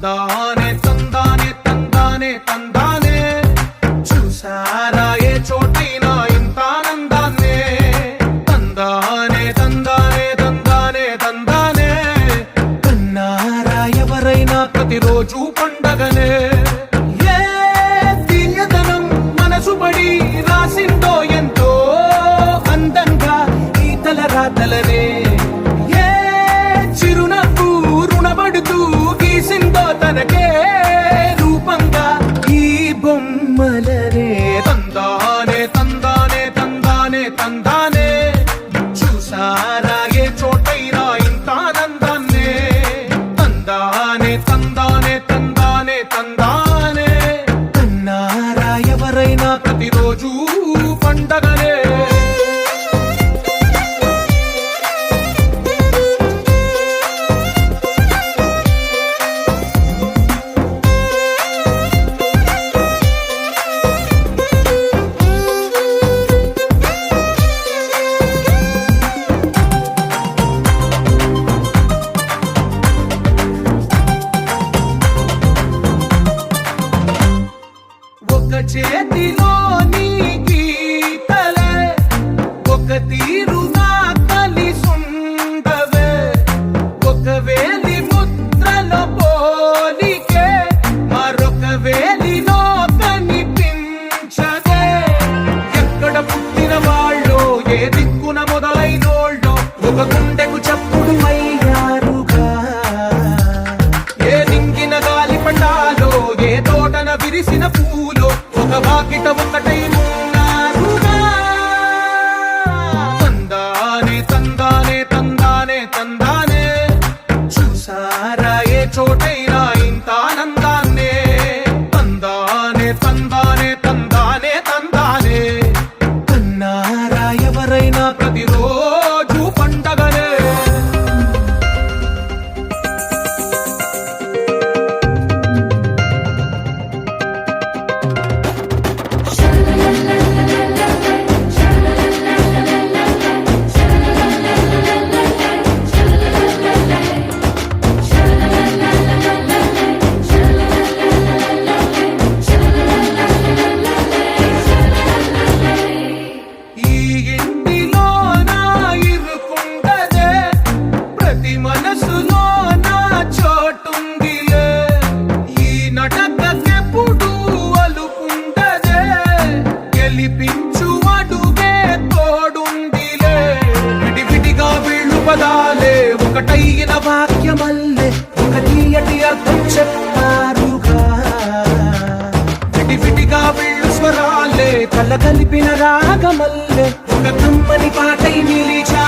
తందానే తందానే తందానే తందానే చూసారా ఏ చోటైనా ఇంత ఆనందాన్నే తందానే తందానే తందానే తందానే కన్నారా ఎవరైనా ప్రతిరోజు పండగనే ఏ తీయదనం మనసు పడి రాసిందో ఎంతో అందంగా ఈ తలరాతలనే ఏ చిరునవ్వు రుణపడుతూ గీసిందో తనకే రూపంగా ఈ బొమ్మలనే తందానే తందానే తందానే తందానే చూసారా ఏ చోటైనా ఇంత ఆనందాన్నే తందానే తందానే తందానే తందానే కన్నారా ఎవరైనా ప్రతిరోజు పండగనే ఒక చేతిలో నీ గీతలే ఒక తీరుగా కలిసుండవే ఒక వేలి ముద్రల పోలికే మరొక వేలిలో కనిపించదే ఎక్కడ పుట్టిన వాళ్ళో ఏ దిక్కున మొదలైనోళ్ళో ఒక గుండెకు చప్పుడు అయ్యారుగా ఏ దింగిన గాలి పండాలో ఏ తోటన విరిసిన పూలో ఒక వాకిట ఒకటై ఉన్నారుగా తందానే తందానే తందానే తందానే చూసారా ఏ చోటైనా ఇంత ఆనందాన్నే తందానే తందానే తందానే తందానే కన్నారా ఎవరైనా ప్రతిరోజు పండగనే ఈ ఇంటిలో నా ఇరుకుండదే ప్రతి మనసులో నా చోటుందిలే ఈ నటకెప్పుడు అలుకుండదే గెలిపించు అడుగే తోడుందిలే విడివిడిగా వీళ్ళు పదాలే ఒకటైన వాక్యమల్లే ఒక తీయటి అర్థం చెప్పారుగా విడివిడిగా వీళ్ళు స్వరాలే కల కలిపిన రాగమల్లే ఒక కమ్మని పాటై నిలిచా